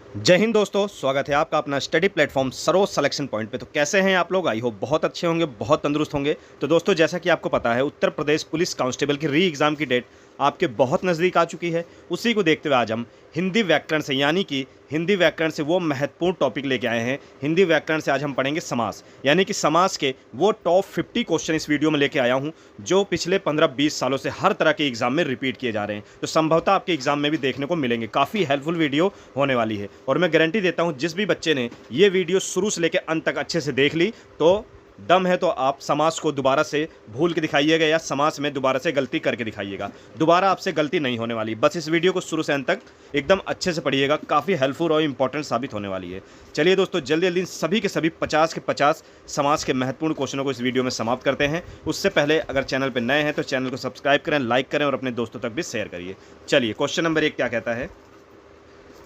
जय हिंद दोस्तों, स्वागत है आपका अपना study platform Saroj selection point पे। तो कैसे हैं आप लोग? आई होप बहुत अच्छे होंगे, बहुत तंदुरुस्त होंगे। तो दोस्तों, जैसा कि आपको पता है, उत्तर प्रदेश पुलिस कांस्टेबल की री एग्ज़ाम की डेट आपके बहुत नज़दीक आ चुकी है। उसी को देखते हुए आज हम हिंदी व्याकरण से, यानी कि हिंदी व्याकरण से वो महत्वपूर्ण टॉपिक लेके आए हैं। हिंदी व्याकरण से आज हम पढ़ेंगे समास, यानी कि समास के वो टॉप 50 क्वेश्चन इस वीडियो में लेके आया हूँ, जो पिछले 15-20 सालों से हर तरह के एग्जाम में रिपीट किए जा रहे हैं। तो संभवतः आपके एग्जाम में भी देखने को मिलेंगे। काफ़ी हेल्पफुल वीडियो होने वाली है और मैं गारंटी देता हूँ, जिस भी बच्चे ने ये वीडियो शुरू से लेकर अंत तक अच्छे से देख ली, तो दम है तो आप समास को दोबारा से भूल के दिखाइएगा या समास में दोबारा से गलती करके दिखाइएगा। दोबारा आपसे गलती नहीं होने वाली। बस इस वीडियो को शुरू से अंत तक एकदम अच्छे से पढ़िएगा, काफ़ी हेल्पफुल और इंपॉर्टेंट साबित होने वाली है। चलिए दोस्तों, जल्दी जल्दी सभी के सभी 50 के 50 समास के महत्वपूर्ण क्वेश्चनों को इस वीडियो में समाप्त करते हैं। उससे पहले अगर चैनल पर नए हैं तो चैनल को सब्सक्राइब करें, लाइक करें और अपने दोस्तों तक भी शेयर करिए। चलिए, क्वेश्चन नंबर 1 क्या कहता है?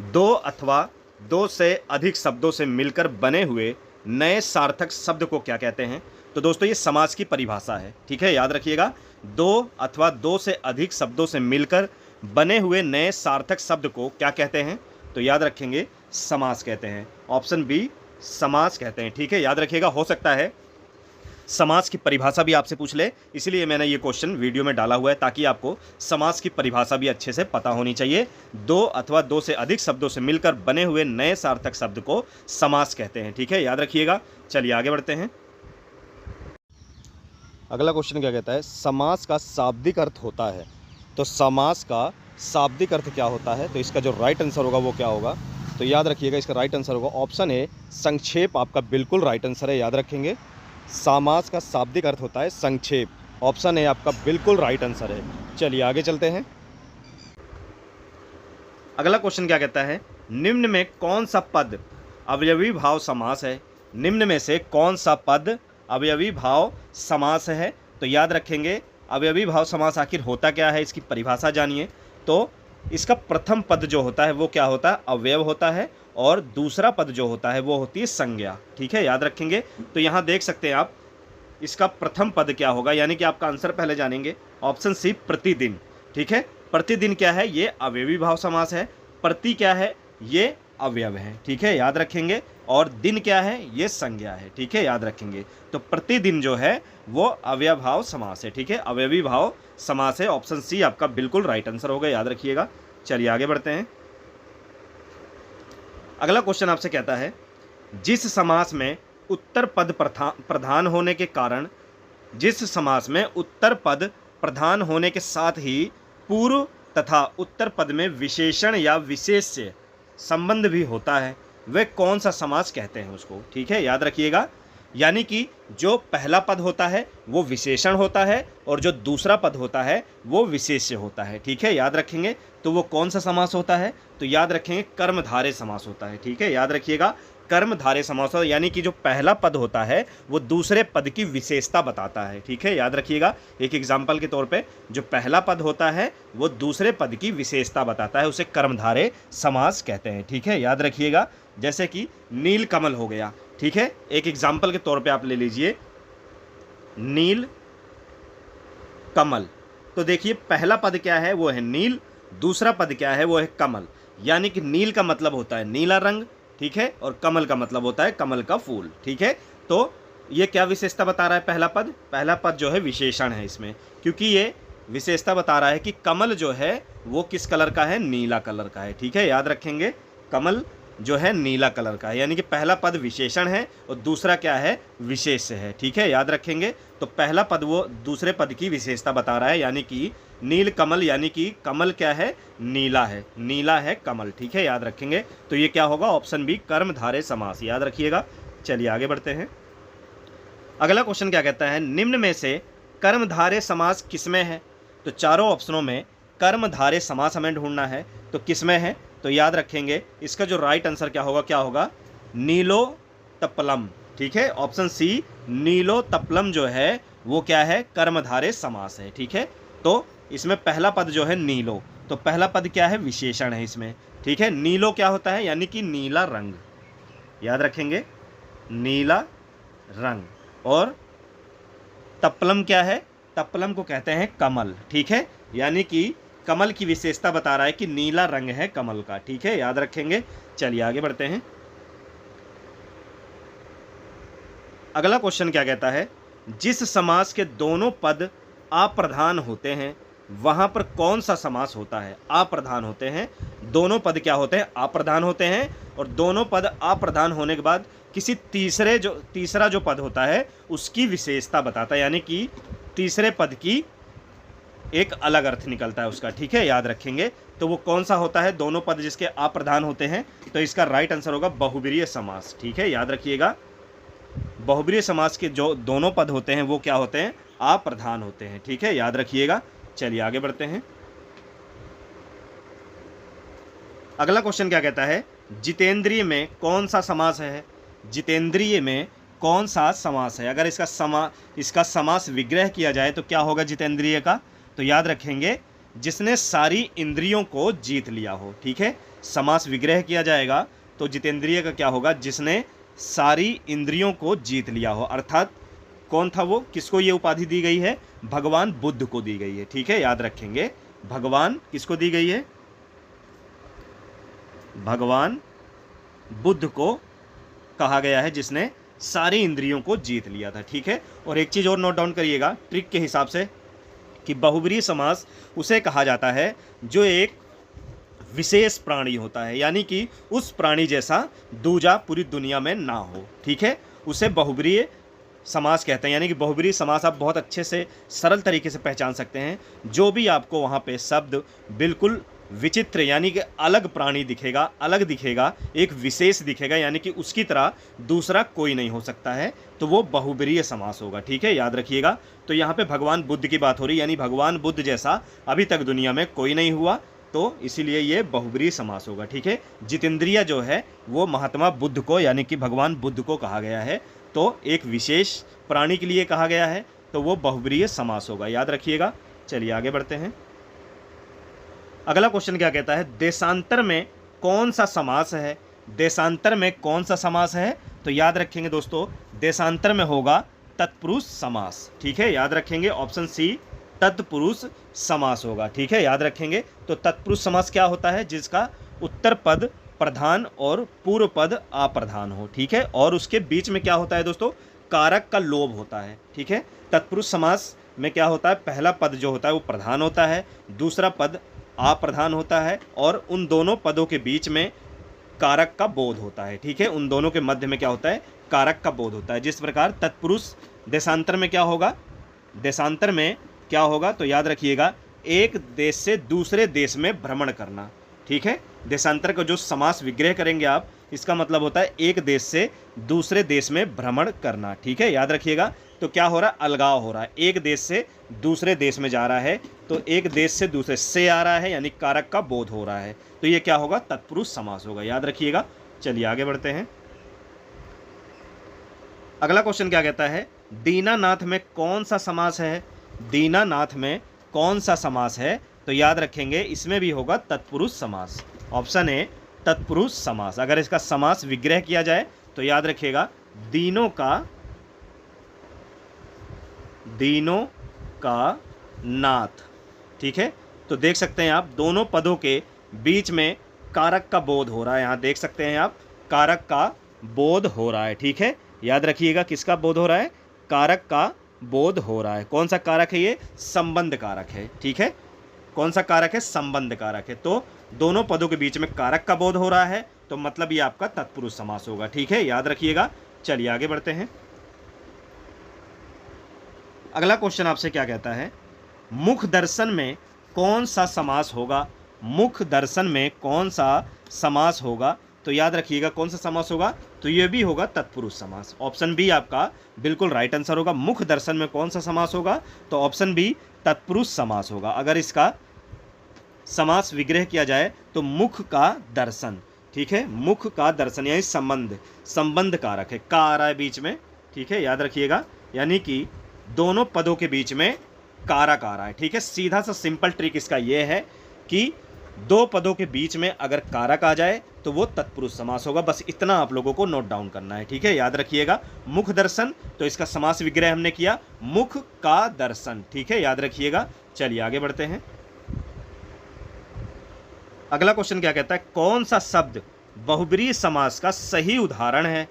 दो अथवा दो से अधिक शब्दों से मिलकर बने हुए नए सार्थक शब्द को क्या कहते हैं? तो दोस्तों, ये समास की परिभाषा है, ठीक है, याद रखिएगा। दो अथवा दो से अधिक शब्दों से मिलकर बने हुए नए सार्थक शब्द को क्या कहते हैं? तो याद रखेंगे, समास कहते हैं। ऑप्शन बी, समास कहते हैं, ठीक है, याद रखिएगा। हो सकता है समास की परिभाषा भी आपसे पूछ ले, इसलिए मैंने ये क्वेश्चन वीडियो में डाला हुआ है, ताकि आपको समास की परिभाषा भी अच्छे से पता होनी चाहिए। दो अथवा दो से अधिक शब्दों से मिलकर बने हुए नए सार्थक शब्द को समास कहते हैं, ठीक है, याद रखिएगा। चलिए आगे बढ़ते हैं। अगला क्वेश्चन क्या कहता है? समास का शाब्दिक अर्थ होता है। तो समास का शाब्दिक अर्थ क्या होता है? तो इसका जो राइट आंसर होगा वो क्या होगा? तो याद रखिएगा, इसका राइट आंसर होगा ऑप्शन ए, संक्षेप। आपका बिल्कुल राइट आंसर है, याद रखेंगे। समास का शाब्दिक अर्थ होता है संक्षेप। ऑप्शन ए आपका बिल्कुल राइट आंसर है। चलिए आगे चलते हैं। अगला क्वेश्चन क्या कहता है? निम्न में कौन सा पद अवयवी भाव समास है? निम्न में से कौन सा पद अवयवी भाव समास है? तो याद रखेंगे, अवयवी भाव समास आखिर होता क्या है, इसकी परिभाषा जानिए। तो इसका प्रथम पद जो होता है वो क्या होता है? अवयव होता है, और दूसरा पद जो होता है वो होती है संज्ञा, ठीक है, याद रखेंगे। तो यहाँ देख सकते हैं आप, इसका प्रथम पद क्या होगा, यानी कि आपका आंसर पहले जानेंगे। ऑप्शन सी, प्रतिदिन, ठीक है। प्रतिदिन क्या है? ये अवयवी भाव समास है। प्रति क्या है? ये अवयव है, ठीक है, याद रखेंगे। और दिन क्या है? ये संज्ञा है, ठीक है, याद रखेंगे। तो प्रतिदिन जो है वो अवयव भाव समास है, ठीक है, अवयवी भाव समास है। ऑप्शन सी आपका बिल्कुल राइट आंसर होगा, याद रखिएगा। चलिए आगे बढ़ते हैं। अगला क्वेश्चन आपसे कहता है, जिस समास में उत्तर पद प्रधान होने के कारण, जिस समास में उत्तर पद प्रधान होने के साथ ही पूर्व तथा उत्तर पद में विशेषण या विशेष्य संबंध भी होता है, वे कौन सा समास कहते हैं उसको, ठीक है, याद रखिएगा। यानी कि जो पहला पद होता है वो विशेषण होता है, और जो दूसरा पद होता है वो विशेष्य होता है, ठीक है, याद रखेंगे। तो वो कौन सा समास होता है? तो याद रखेंगे, कर्मधारय समास होता है, ठीक है, याद रखिएगा। कर्मधारय समास होता है, यानी कि जो पहला पद होता है वो दूसरे पद की विशेषता बताता है, ठीक है, याद रखिएगा। एक एग्जाम्पल के तौर पे, जो पहला पद होता है वो दूसरे पद की विशेषता बताता है, उसे कर्मधारय समास कहते हैं, ठीक है, याद रखिएगा। जैसे कि नील कमल हो गया, ठीक है, एक एग्जाम्पल के तौर पे आप ले लीजिए नील कमल। तो देखिए, पहला पद क्या है? वो है नील। दूसरा पद क्या है? वो है कमल। यानी कि नील का मतलब होता है नीला रंग, ठीक है, और कमल का मतलब होता है कमल का फूल, ठीक है। तो ये क्या विशेषता बता रहा है? पहला पद, पहला पद जो है विशेषण है इसमें, क्योंकि ये विशेषता बता रहा है कि कमल जो है वो किस कलर का है? नीला कलर का है, ठीक है, याद रखेंगे। कमल जो है नीला कलर का है, यानी कि पहला पद विशेषण है और दूसरा क्या है? विशेष्य है, ठीक है, याद रखेंगे। तो पहला पद वो दूसरे पद की विशेषता बता रहा है, यानी कि नील कमल, यानी कि कमल क्या है? नीला है, नीला है कमल, ठीक है, याद रखेंगे। तो ये क्या होगा? ऑप्शन बी, कर्मधारय समास, याद रखिएगा। चलिए आगे बढ़ते हैं। अगला क्वेश्चन क्या कहता है? निम्न में से कर्मधारय समास किसमें है? तो चारों ऑप्शनों में कर्मधारय समास हमें ढूंढना है, तो किसमें है? तो याद रखेंगे, इसका जो राइट आंसर क्या होगा? क्या होगा? नीलो तपलम, ठीक है, ऑप्शन सी, नीलो तपलम जो है वो क्या है? कर्मधारय समास है, ठीक है। तो इसमें पहला पद जो है नीलो, तो पहला पद क्या है? विशेषण है इसमें, ठीक है। नीलो क्या होता है? यानी कि नीला रंग, याद रखेंगे, नीला रंग। और तपलम क्या है? तपलम को कहते हैं कमल, ठीक है, यानी कि कमल की विशेषता बता रहा है कि नीला रंग है कमल का, ठीक है, याद रखेंगे। चलिए आगे बढ़ते हैं। अगला क्वेश्चन क्या कहता है, जिस समास के दोनों पद अप्रधान होते हैं वहां पर कौन सा समास होता है। अप्रधान होते हैं, दोनों पद क्या होते हैं, अप्रधान होते हैं, और दोनों पद अप्रधान होने के बाद किसी तीसरा जो पद होता है उसकी विशेषता बताता है, यानी कि तीसरे पद की एक अलग अर्थ निकलता है उसका, ठीक है, याद रखेंगे। तो वो कौन सा होता है, दोनों पद जिसके अप्रधान होते हैं, तो इसका राइट आंसर होगा बहुब्रीहि समास, ठीक है, याद रखिएगा। बहुब्रीहि समास के जो दोनों पद होते हैं वो क्या होते हैं, अप्रधान होते हैं, ठीक है, याद रखिएगा। चलिए आगे बढ़ते हैं। अगला क्वेश्चन क्या कहता है, जितेंद्रिय में कौन सा समास है। जितेंद्रिय में कौन सा समास है। अगर इसका समास विग्रह किया जाए तो क्या होगा जितेंद्रिय का, तो याद रखेंगे जिसने सारी इंद्रियों को जीत लिया हो, ठीक है। समास विग्रह किया जाएगा तो जितेंद्रिय का क्या होगा, जिसने सारी इंद्रियों को जीत लिया हो, अर्थात कौन था वो, किसको ये उपाधि दी गई है, भगवान बुद्ध को दी गई है, ठीक है, याद रखेंगे। भगवान किसको दी गई है, भगवान बुद्ध को कहा गया है जिसने सारी इंद्रियों को जीत लिया था, ठीक है। और एक चीज और नोट डाउन करिएगा ट्रिक के हिसाब से, कि बहुब्रीहि समास उसे कहा जाता है जो एक विशेष प्राणी होता है, यानी कि उस प्राणी जैसा दूजा पूरी दुनिया में ना हो, ठीक है, उसे बहुब्रीहि समास कहते हैं। यानी कि बहुब्रीहि समास आप बहुत अच्छे से सरल तरीके से पहचान सकते हैं। जो भी आपको वहाँ पे शब्द बिल्कुल विचित्र यानी कि अलग प्राणी दिखेगा, अलग दिखेगा, एक विशेष दिखेगा, यानी कि उसकी तरह दूसरा कोई नहीं हो सकता है, तो वो बहुब्रीहि समास होगा, ठीक है, याद रखिएगा। तो यहाँ पे भगवान बुद्ध की बात हो रही है, यानी भगवान बुद्ध जैसा अभी तक दुनिया में कोई नहीं हुआ, तो इसीलिए ये बहुब्रीहि समास होगा, ठीक है। जितेंद्रिय जो है वो महात्मा बुद्ध को यानी कि भगवान बुद्ध को कहा गया है, तो एक विशेष प्राणी के लिए कहा गया है, तो वो बहुब्रीहि समास होगा, याद रखिएगा। चलिए आगे बढ़ते हैं। अगला क्वेश्चन क्या कहता है, देशांतर में कौन सा समास है। देशांतर में कौन सा समास है, तो याद रखेंगे दोस्तों, देशांतर में होगा तत्पुरुष समास, ठीक है, याद रखेंगे। ऑप्शन सी तत्पुरुष समास होगा, ठीक है, याद रखेंगे। तो तत्पुरुष समास क्या होता है, जिसका उत्तर पद प्रधान और पूर्व पद अप्रधान हो, ठीक है, और उसके बीच में क्या होता है दोस्तों, कारक का लोभ होता है, ठीक है। तत्पुरुष समास में क्या होता है, पहला पद जो होता है वो प्रधान होता है, दूसरा पद अप्रधान होता है, और उन दोनों पदों के बीच में कारक का बोध होता है, ठीक है, उन दोनों के मध्य में क्या होता है, कारक का बोध होता है। जिस प्रकार तत्पुरुष देशांतर में क्या होगा, देशांतर में क्या होगा, तो याद रखिएगा एक देश से दूसरे देश में भ्रमण करना, ठीक है। देशांतर का जो समास विग्रह करेंगे आप, इसका मतलब होता है एक देश से दूसरे देश में भ्रमण करना, ठीक है, याद रखिएगा। तो क्या हो रहा है, अलगाव हो रहा है, एक देश से दूसरे देश में जा रहा है, तो एक देश से दूसरे से आ रहा है, यानी कारक का बोध हो रहा है, तो ये क्या होगा, तत्पुरुष समास होगा, याद रखिएगा। चलिए आगे बढ़ते हैं। अगला क्वेश्चन क्या कहता है, दीनानाथ में कौन सा समास है। दीनानाथ में कौन सा समास है, तो याद रखेंगे इसमें भी होगा तत्पुरुष समास। ऑप्शन ए तत्पुरुष समास। अगर इसका समास विग्रह किया जाए तो याद रखिएगा दीनों का नाथ, ठीक है। तो देख सकते हैं आप दोनों पदों के बीच में कारक का बोध हो रहा है, यहाँ देख सकते हैं आप कारक का बोध हो रहा है, ठीक है, याद रखिएगा किसका बोध हो रहा है, कारक का बोध हो रहा है। कौन सा कारक है ये, संबंध कारक है, ठीक है, कौन सा कारक है, संबंध कारक है। तो दोनों पदों के बीच में कारक का बोध हो रहा है, तो मतलब ये आपका तत्पुरुष समास होगा, ठीक है, याद रखिएगा। चलिए आगे बढ़ते हैं। अगला क्वेश्चन आपसे क्या कहता है, मुख दर्शन में कौन सा समास होगा। मुख दर्शन में कौन सा समास होगा, तो याद रखिएगा कौन सा समास होगा, तो ये भी होगा तत्पुरुष समास। ऑप्शन बी आपका बिल्कुल राइट आंसर होगा। मुख दर्शन में कौन सा समास होगा, तो ऑप्शन बी तत्पुरुष समास होगा। अगर इसका समास विग्रह किया जाए तो मुख का दर्शन, ठीक है, मुख का दर्शन यानी संबंध कारक है, का आ रहा है बीच में, ठीक है, याद रखिएगा, यानी कि दोनों पदों के बीच में कारक आ रहा है, ठीक है। सीधा सा सिंपल ट्रिक इसका यह है कि दो पदों के बीच में अगर कारक आ जाए तो वो तत्पुरुष समास होगा, बस इतना आप लोगों को नोट डाउन करना है, ठीक है, याद रखिएगा। मुख दर्शन, तो इसका समास विग्रह हमने किया मुख का दर्शन, ठीक है, याद रखिएगा। चलिए आगे बढ़ते हैं। अगला क्वेश्चन क्या कहता है, कौन सा शब्द बहुब्रीहि समास का सही उदाहरण है?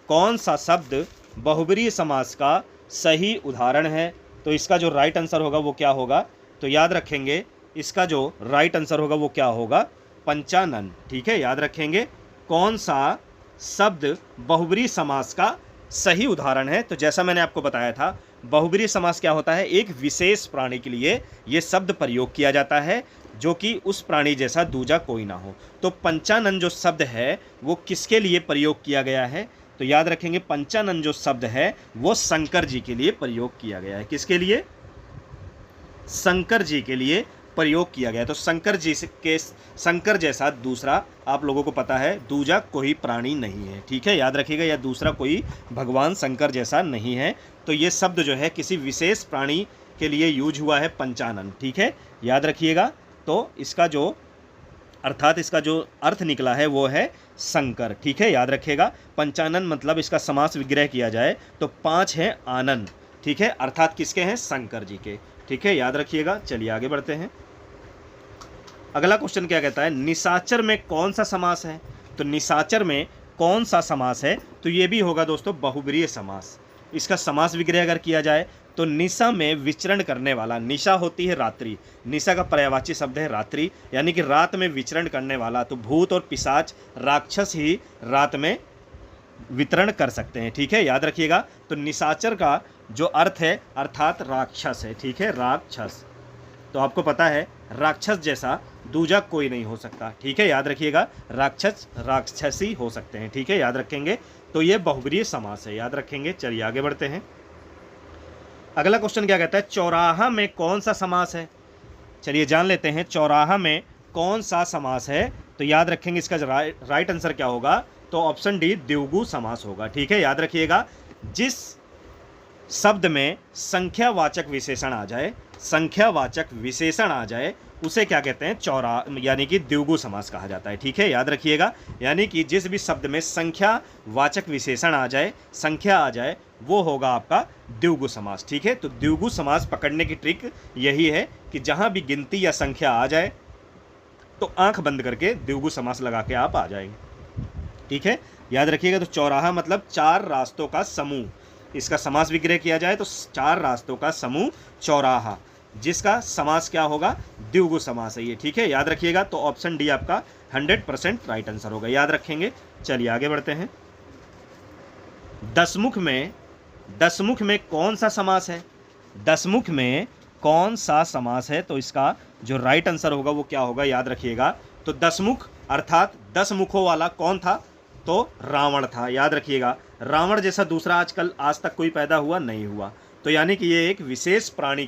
कौन सा शब्द बहुब्रीहि समास का सही उदाहरण है? तो इसका जो राइट आंसर होगा वो क्या होगा? तो याद रखेंगे इसका जो राइट आंसर होगा वो क्या होगा? पंचानन। ठीक है, याद रखेंगे कौन सा शब्द बहुब्रीहि समास का सही उदाहरण है। तो जैसा मैंने आपको बताया था, बहुब्रीहि समास क्या होता है, एक विशेष प्राणी के लिए ये शब्द प्रयोग किया जाता है जो कि उस प्राणी जैसा दूजा कोई ना हो। तो पंचानन जो शब्द है वो किसके लिए प्रयोग किया गया है? तो याद रखेंगे पंचानन जो शब्द है वो शंकर जी के लिए प्रयोग किया गया है। किसके लिए? शंकर जी के लिए प्रयोग किया गया है। तो शंकर जैसा दूसरा आप लोगों को पता है दूजा कोई प्राणी नहीं है। ठीक है, याद रखिएगा, या दूसरा कोई भगवान शंकर जैसा नहीं है। तो ये शब्द जो है किसी विशेष प्राणी के लिए यूज हुआ है, पंचानन। ठीक है, याद रखिएगा। तो इसका जो अर्थात इसका जो अर्थ निकला है वो है शंकर। ठीक है, याद रखिएगा। पंचानन मतलब इसका समास विग्रह किया जाए तो 5 हैं आनन। ठीक है, अर्थात किसके हैं? शंकर जी के। ठीक है, याद रखिएगा। चलिए आगे बढ़ते हैं। अगला क्वेश्चन क्या कहता है, निशाचर में कौन सा समास है? तो निशाचर में कौन सा समास है? तो ये भी होगा दोस्तों बहुब्रीहि समास। इसका समास विग्रह अगर किया जाए तो निशा में विचरण करने वाला, निशा होती है रात्रि, निशा का पर्यायवाची शब्द है रात्रि, यानी कि रात में विचरण करने वाला। तो भूत और पिशाच राक्षस ही रात में वितरण कर सकते हैं। ठीक है, याद रखिएगा। तो निशाचर का जो अर्थ है अर्थात राक्षस है। ठीक है, राक्षस। तो आपको पता है राक्षस जैसा दूजा कोई नहीं हो सकता। ठीक है, याद रखिएगा, राक्षस राक्षसी हो सकते हैं। ठीक है, याद रखेंगे। तो ये बहुब्रीहि समास है, याद रखेंगे। चलिए आगे बढ़ते हैं। अगला क्वेश्चन क्या कहता है, चौराहा में कौन सा समास है? चलिए जान लेते हैं चौराहा में कौन सा समास है। तो याद रखेंगे इसका राइट आंसर क्या होगा? तो ऑप्शन डी द्विगु समास होगा। ठीक है, याद रखिएगा। जिस शब्द में संख्यावाचक विशेषण आ जाए, संख्यावाचक विशेषण आ जाए, उसे क्या कहते हैं? यानी कि द्विगु समास कहा जाता है। ठीक है, याद रखिएगा। यानी कि जिस भी शब्द में संख्यावाचक विशेषण आ जाए, संख्या आ जाए, वो होगा आपका द्विगु समास। ठीक है, तो द्विगु समास पकड़ने की ट्रिक यही है कि जहां भी गिनती या संख्या आ जाए तो आंख बंद करके द्विगु समास लगा के आप आ जाएंगे। ठीक है, याद रखिएगा। तो चौराहा मतलब 4 रास्तों का समूह, इसका समास विग्रह किया जाए तो 4 रास्तों का समूह चौराहा, जिसका समास क्या होगा? द्विगु समास है ये। ठीक है, याद रखिएगा। तो ऑप्शन डी आपका 100% राइट आंसर होगा, याद रखेंगे। चलिए आगे बढ़ते हैं। दसमुख में कौन सा समास है? दसमुख में कौन सा समास है? तो इसका जो राइट आंसर होगा वो क्या होगा? याद रखिएगा। तो दसमुख अर्थात 10 मुखों वाला कौन था? तो रावण था। याद रखिएगा, रावण जैसा दूसरा आज तक कोई पैदा हुआ नहीं हुआ। तो यानी कि ये एक विशेष प्राणी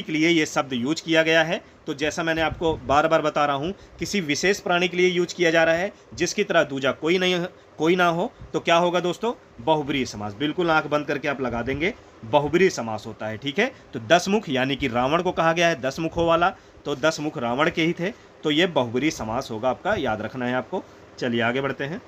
के लिए ये शब्द यूज किया गया है। तो जैसा मैंने आपको बार बार बता रहा हूँ, किसी विशेष प्राणी के लिए यूज किया जा रहा है जिसकी तरह दूजा कोई ना हो। तो क्या होगा दोस्तों? बहुब्रीहि समास। बिल्कुल आंख बंद करके आप लगा देंगे, बहुब्रीहि समास होता है। ठीक है, तो 10 मुख यानी कि रावण को कहा गया है 10 मुखों वाला, तो 10 मुख रावण के ही थे। तो ये बहुब्रीहि समास होगा आपका, याद रखना है आपको। चलिए आगे बढ़ते हैं।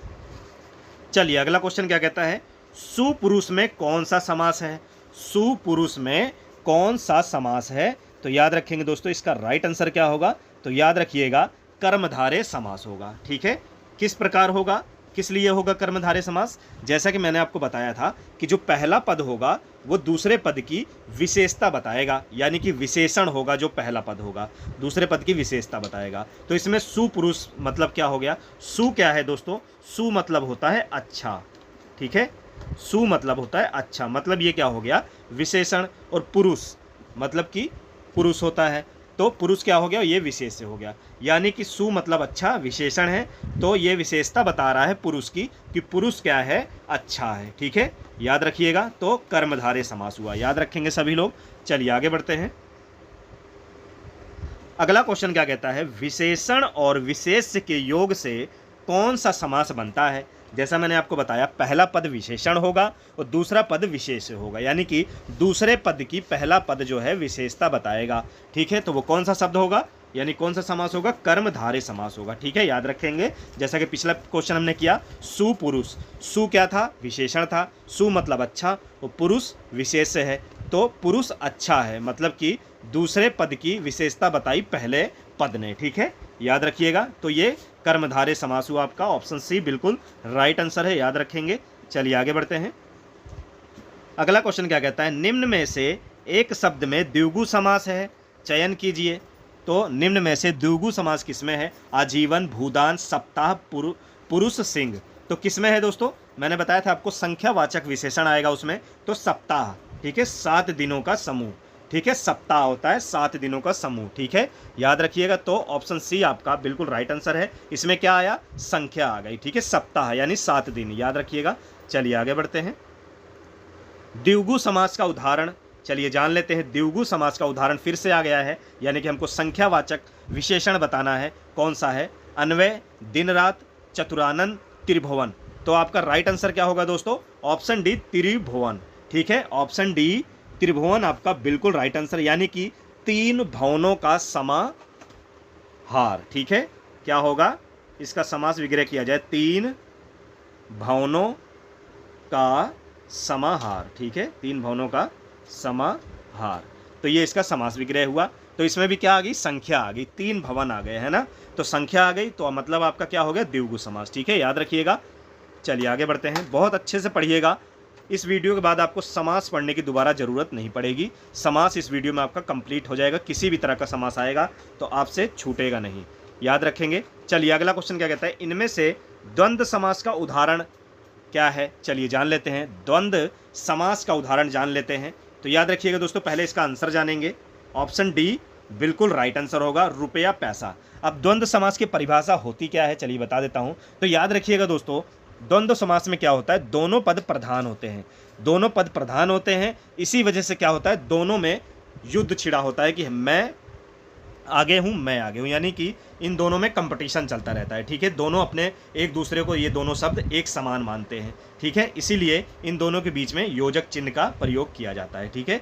चलिए अगला क्वेश्चन क्या कहता है, सुपुरुष में कौन सा समास है? सुपुरुष में कौन सा समास है? तो याद रखेंगे दोस्तों, इसका राइट आंसर क्या होगा? तो याद रखिएगा, कर्मधारय समास होगा। ठीक है, किस प्रकार होगा, किस लिए होगा कर्मधारय समास? जैसा कि मैंने आपको बताया था कि जो पहला पद होगा वो दूसरे पद की विशेषता बताएगा, यानी कि विशेषण होगा। जो पहला पद होगा दूसरे पद की विशेषता बताएगा। तो इसमें सुपुरुष मतलब क्या हो गया? सु क्या है दोस्तों? सु मतलब होता है अच्छा। ठीक है, सु मतलब होता है अच्छा, मतलब ये क्या हो गया? विशेषण। और पुरुष मतलब कि पुरुष होता है, तो पुरुष क्या हो गया? ये विशेष से हो गया। यानी कि सु मतलब अच्छा, विशेषण है, तो ये विशेषता बता रहा है पुरुष की कि पुरुष क्या है? अच्छा है। ठीक है, याद रखिएगा। तो कर्मधारय समास हुआ, याद रखेंगे सभी लोग। चलिए आगे बढ़ते हैं। अगला क्वेश्चन क्या कहता है, विशेषण और विशेष्य के योग से कौन सा समास बनता है? जैसा मैंने आपको बताया, पहला पद विशेषण होगा और दूसरा पद विशेष्य होगा, यानी कि दूसरे पद की पहला पद जो है विशेषता बताएगा। ठीक है, तो वो कौन सा शब्द होगा, यानी कौन सा समास होगा? कर्मधारय समास होगा। ठीक है, याद रखेंगे। जैसा कि पिछला क्वेश्चन हमने किया, सुपुरुष, सु क्या था? विशेषण था। सु मतलब अच्छा और पुरुष विशेष्य है, तो पुरुष अच्छा है, मतलब कि दूसरे पद की विशेषता बताई पहले पद ने, ठीक है, याद रखिएगा। तो ये कर्मधारय समास हुआ आपका, ऑप्शन सी बिल्कुल राइट आंसर है, याद रखेंगे। चलिए आगे बढ़ते हैं। अगला क्वेश्चन क्या कहता है, निम्न में से एक शब्द में द्विगु समास है, चयन कीजिए। तो निम्न में से द्विगु समास किसमें है? आजीवन, भूदान, सप्ताह, पुरुष, सिंह। तो किसमें है दोस्तों? मैंने बताया था आपको संख्यावाचक विशेषण आएगा उसमें, तो सप्ताह, ठीक है, 7 दिनों का समूह, ठीक है, सप्ताह होता है 7 दिनों का समूह, ठीक है, याद रखिएगा। तो ऑप्शन सी आपका बिल्कुल राइट आंसर है। इसमें क्या आया? संख्या आ गई, ठीक है, सप्ताह यानी 7 दिन, याद रखिएगा। चलिए आगे बढ़ते हैं। द्विगु समास का उदाहरण चलिए जान लेते हैं। द्विगु समास का उदाहरण फिर से आ गया है, यानी कि हमको संख्यावाचक विशेषण बताना है। कौन सा है? अन्वय, दिन रात, चतुरानन, त्रिभुवन। तो आपका राइट आंसर क्या होगा दोस्तों? ऑप्शन डी त्रिभुवन, ठीक है, ऑप्शन डी त्रिभुवन आपका बिल्कुल राइट आंसर, यानी कि 3 भवनों का समाहार, ठीक है। क्या होगा? इसका समास विग्रह किया जाए, 3 भवनों का समाहार, ठीक है, 3 भवनों का समाहार। तो ये इसका समास विग्रह हुआ। तो इसमें भी क्या आ गई? संख्या आ गई, 3 भवन आ गए, है ना, तो संख्या आ गई, तो मतलब आपका क्या हो गया? द्विगु समास, ठीक है, याद रखिएगा। चलिए आगे बढ़ते हैं। बहुत अच्छे से पढ़िएगा, इस वीडियो के बाद आपको समास पढ़ने की दोबारा ज़रूरत नहीं पड़ेगी। समास इस वीडियो में आपका कंप्लीट हो जाएगा, किसी भी तरह का समास आएगा तो आपसे छूटेगा नहीं, याद रखेंगे। चलिए अगला क्वेश्चन क्या कहता है, इनमें से द्वंद्व समास का उदाहरण क्या है? चलिए जान लेते हैं, द्वंद्व समास का उदाहरण जान लेते हैं। तो याद रखिएगा दोस्तों, पहले इसका आंसर जानेंगे। ऑप्शन डी बिल्कुल राइट आंसर होगा, रुपया पैसा। अब द्वंद्व समास की परिभाषा होती क्या है, चलिए बता देता हूं। तो याद रखिएगा दोस्तों, द्वंद्व समास में क्या होता है? दोनों पद प्रधान होते हैं, दोनों पद प्रधान होते हैं। इसी वजह से क्या होता है? दोनों में युद्ध छिड़ा होता है कि मैं आगे हूं, मैं आगे हूं, यानी कि इन दोनों में कंपटीशन चलता रहता है, ठीक है। दोनों अपने एक दूसरे को, ये दोनों शब्द एक समान मानते हैं, ठीक है, इसीलिए इन दोनों के बीच में योजक चिन्ह का प्रयोग किया जाता है, ठीक है।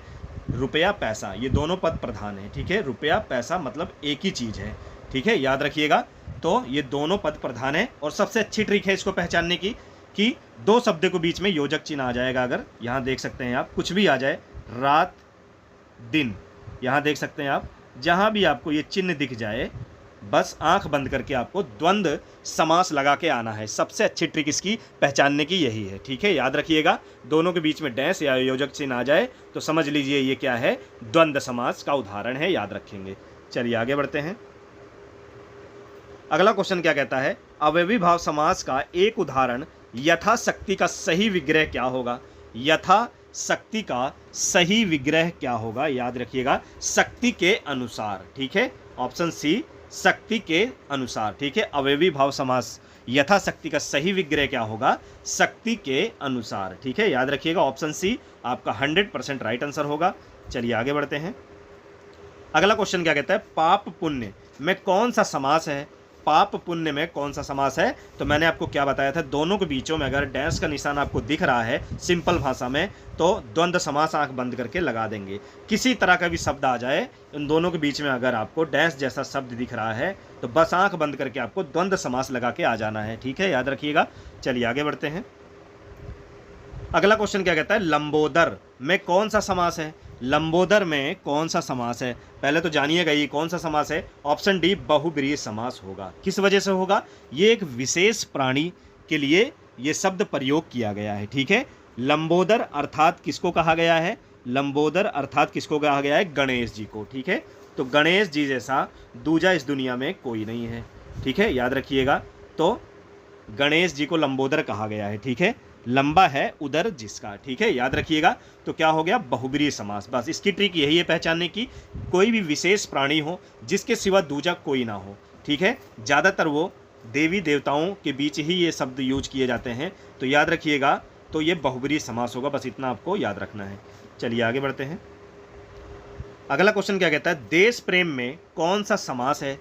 रुपया पैसा, ये दोनों पद प्रधान है, ठीक है, रुपया पैसा मतलब एक ही चीज़ है, ठीक है, याद रखिएगा। तो ये दोनों पद प्रधान है, और सबसे अच्छी ट्रिक है इसको पहचानने की कि 2 शब्द को बीच में योजक चिन्ह आ जाएगा। अगर यहाँ देख सकते हैं आप, कुछ भी आ जाए, रात दिन, यहाँ देख सकते हैं आप, जहाँ भी आपको ये चिन्ह दिख जाए, बस आंख बंद करके आपको द्वंद्व समास लगा के आना है। सबसे अच्छी ट्रिक इसकी पहचानने की यही है, ठीक है, याद रखिएगा। दोनों के बीच में डैश या योजक चिन्ह आ जाए तो समझ लीजिए ये क्या है? द्वंद्व समास का उदाहरण है, याद रखेंगे। चलिए आगे बढ़ते हैं। अगला क्वेश्चन क्या कहता है, अवयवी भाव समास का एक उदाहरण यथाशक्ति का सही विग्रह क्या होगा? यथाशक्ति का सही विग्रह क्या होगा? याद रखिएगा, शक्ति के अनुसार, ठीक है, ऑप्शन सी शक्ति के अनुसार, ठीक है। अवयवी भाव समास यथाशक्ति का सही विग्रह क्या होगा? शक्ति के अनुसार, ठीक है, याद रखिएगा, ऑप्शन सी आपका 100% राइट आंसर होगा। चलिए आगे बढ़ते हैं। अगला क्वेश्चन क्या कहता है, पाप पुण्य में कौन सा समास है? पाप पुण्य में कौन सा समास है? तो मैंने आपको क्या बताया था, दोनों के बीचों में अगर डैश का निशान आपको दिख रहा है सिंपल भाषा में, तो द्वंद्व समास आंख बंद करके लगा देंगे। किसी तरह का भी शब्द आ जाए, इन दोनों के बीच में अगर आपको डैश जैसा शब्द दिख रहा है तो बस आंख बंद करके आपको द्वंद्व समास लगा के आ जाना है, ठीक है, याद रखिएगा। चलिए आगे बढ़ते हैं। अगला क्वेश्चन क्या कहता है, लंबोदर में कौन सा समास है? लंबोदर में कौन सा समास है? पहले तो जानिएगा ये कौन सा समास है। ऑप्शन डी बहुब्रीहि समास होगा। किस वजह से होगा? ये एक विशेष प्राणी के लिए ये शब्द प्रयोग किया गया है, ठीक है। लंबोदर अर्थात किसको कहा गया है? लंबोदर अर्थात किसको कहा गया है? गणेश जी को, ठीक है। तो गणेश जी जैसा दूजा इस दुनिया में कोई नहीं है, ठीक है, याद रखिएगा। तो गणेश जी को लंबोदर कहा गया है, ठीक है, लंबा है उदर जिसका, ठीक है, याद रखिएगा। तो क्या हो गया? बहुब्रीहि समास। बस इसकी ट्रिक यही है पहचानने की, कोई भी विशेष प्राणी हो जिसके सिवा दूजा कोई ना हो, ठीक है। ज़्यादातर वो देवी देवताओं के बीच ही ये शब्द यूज किए जाते हैं, तो याद रखिएगा। तो ये बहुब्रीहि समास होगा, बस इतना आपको याद रखना है। चलिए आगे बढ़ते हैं। अगला क्वेश्चन क्या कहता है, देश प्रेम में कौन सा समास है?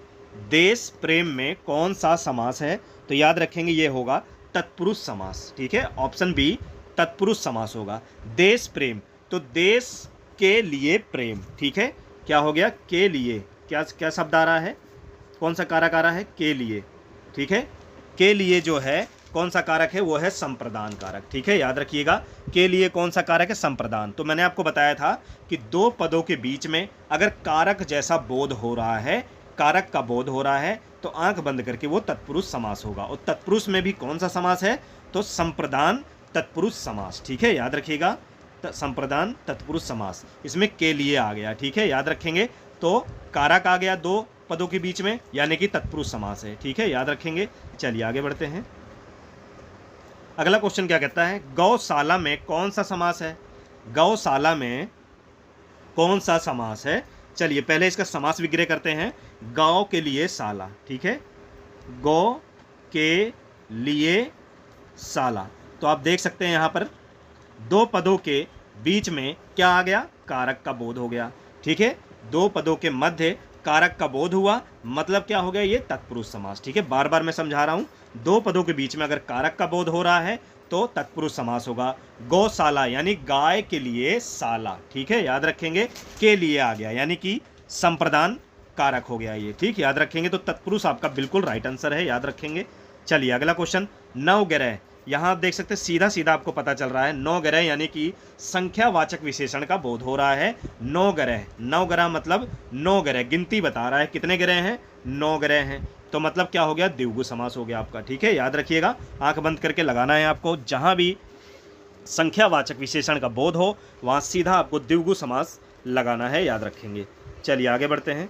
देश प्रेम में कौन सा समास है? तो याद रखेंगे ये होगा तत्पुरुष समास, ठीक है, ऑप्शन बी तत्पुरुष समास होगा। देश प्रेम, तो देश के लिए प्रेम, ठीक है, क्या हो गया? के लिए, क्या क्या शब्द आ रहा है? कौन सा कारक आ रहा है? के लिए, ठीक है, के लिए जो है कौन सा कारक है? वो है संप्रदान कारक, ठीक है, याद रखिएगा। के लिए कौन सा कारक है? संप्रदान। तो मैंने आपको बताया था कि 2 पदों के बीच में अगर कारक जैसा बोध हो रहा है कारक का बोध हो रहा है तो आंख बंद करके वो तत्पुरुष समास होगा। और तत्पुरुष में भी कौन सा समास है, तो संप्रदान तत्पुरुष समास। ठीक है, याद रखिएगा, संप्रदान तत्पुरुष समास, इसमें के लिए आ गया। ठीक है, याद रखेंगे। तो कारक आ गया दो पदों के बीच में, यानी कि तत्पुरुष समास है। ठीक है, याद रखेंगे। चलिए आगे बढ़ते हैं। अगला क्वेश्चन क्या कहता है, गौशाला में कौन सा समास है। गौशाला में कौन सा समास है। चलिए पहले इसका समास विग्रह करते हैं। गौ के लिए शाला। ठीक है, गौ के लिए शाला। तो आप देख सकते हैं यहाँ पर दो पदों के बीच में क्या आ गया, कारक का बोध हो गया। ठीक है, दो पदों के मध्य कारक का बोध हुआ, मतलब क्या हो गया, ये तत्पुरुष समास। ठीक है, बार बार मैं समझा रहा हूं, दो पदों के बीच में अगर कारक का बोध हो रहा है तो तत्पुरुष समास होगा। गौशाला यानी गाय के लिए शाला। ठीक है, याद रखेंगे, के लिए आ गया यानी कि संप्रदान कारक हो गया ये। ठीक, याद रखेंगे। तो तत्पुरुष आपका बिल्कुल राइट आंसर है, याद रखेंगे। चलिए अगला क्वेश्चन, नवग्रह। यहाँ आप देख सकते हैं सीधा सीधा आपको पता चल रहा है, नवग्रह यानी कि संख्यावाचक विशेषण का बोध हो रहा है। नवग्रह, नवग्रह मतलब 9 ग्रह, गिनती बता रहा है कितने ग्रह हैं, 9 ग्रह हैं। तो मतलब क्या हो गया, द्विगु समास हो गया आपका। ठीक है, याद रखिएगा, आंख बंद करके लगाना है आपको। जहां भी संख्यावाचक विशेषण का बोध हो वहां सीधा आपको द्विगु समास लगाना है, याद रखेंगे। चलिए आगे बढ़ते हैं।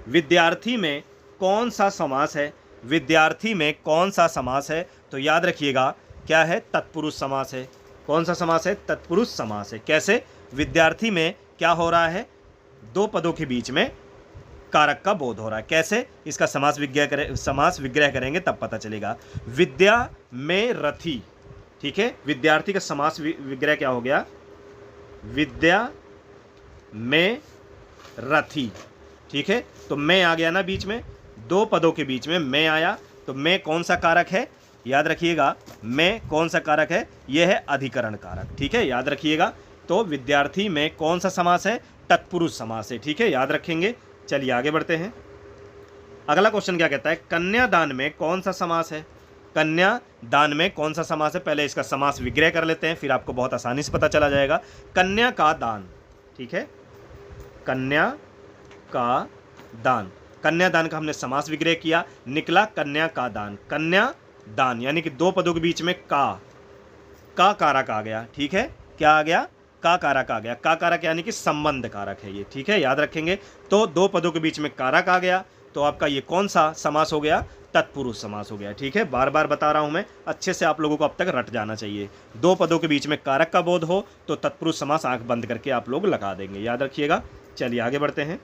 विद्यार्थी में कौन सा समास है। विद्यार्थी में कौन सा समास है, तो याद रखिएगा क्या है, तत्पुरुष समास है। कौन सा समास है, तत्पुरुष समास है। कैसे, विद्यार्थी में क्या हो रहा है, दो पदों के बीच में कारक का बोध हो रहा है। कैसे, इसका समास विग्रह करेंगे तब पता चलेगा। विद्या में रथी। ठीक है, विद्यार्थी का समास विग्रह क्या हो गया, विद्या में रथी। ठीक है, तो मैं आ गया ना बीच में, दो पदों के बीच में मैं आया, तो मैं कौन सा कारक है, याद रखिएगा, मैं कौन सा कारक है, यह है अधिकरण कारक। ठीक है, याद रखिएगा। तो विद्यार्थी में कौन सा समास है, तत्पुरुष समास है। ठीक है, याद रखेंगे। चलिए आगे बढ़ते हैं। अगला क्वेश्चन क्या कहता है, कन्यादान में कौन सा समास है। कन्यादान में कौन सा समास है, पहले इसका समास विग्रह कर लेते हैं, फिर आपको बहुत आसानी से पता चला जाएगा। कन्या का दान। ठीक है, कन्या का दान, कन्यादान का हमने समास विग्रह किया, निकला कन्या का दान। कन्या दान यानी कि दो पदों के बीच में का कारक आ गया। ठीक है, क्या आ गया, का कारक आ गया। का कारक यानी कि संबंध कारक है ये। ठीक है, याद रखेंगे। तो दो पदों के बीच में कारक आ गया, तो आपका ये कौन सा समास हो गया, तत्पुरुष समास हो गया। ठीक है, बार बार बता रहा हूं मैं, अच्छे से आप लोगों को अब तक रट जाना चाहिए। दो पदों के बीच में कारक का बोध हो तो तत्पुरुष समास आंख बंद करके आप लोग लगा देंगे, याद रखिएगा। चलिए आगे बढ़ते हैं।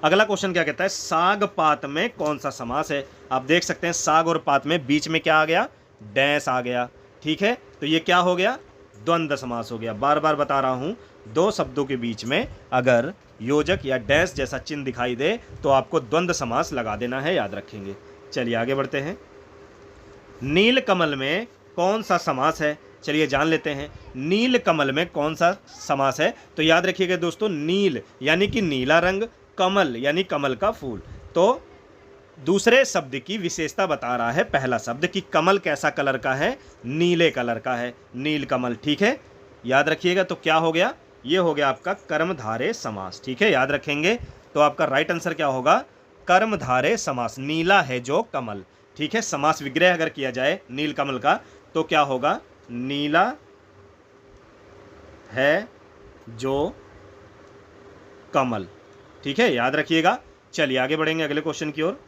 अगला क्वेश्चन क्या कहता है, साग पात में कौन सा समास है। आप देख सकते हैं साग और पात में बीच में क्या आ गया, डैश आ गया। ठीक है, तो ये क्या हो गया, द्वंद्व समास हो गया। बार बार बता रहा हूं, दो शब्दों के बीच में अगर योजक या डैश जैसा चिन्ह दिखाई दे तो आपको द्वंद्व समास लगा देना है, याद रखेंगे। चलिए आगे बढ़ते हैं। नील कमल में कौन सा समास है, चलिए जान लेते हैं। नील कमल में कौन सा समास है, तो याद रखिएगा दोस्तों, नील यानी कि नीला रंग, कमल यानी कमल का फूल। तो दूसरे शब्द की विशेषता बता रहा है पहला शब्द कि कमल कैसा कलर का है, नीले कलर का है, नील कमल। ठीक है, याद रखिएगा। तो क्या हो गया, ये हो गया आपका कर्मधारय समास। ठीक है, याद रखेंगे। तो आपका राइट आंसर क्या होगा, कर्मधारय समास। नीला है जो कमल। ठीक है, समास विग्रह अगर किया जाए नील कमल का तो क्या होगा, नीला है जो कमल। ठीक है, याद रखिएगा। चलिए आगे बढ़ेंगे अगले क्वेश्चन की ओर।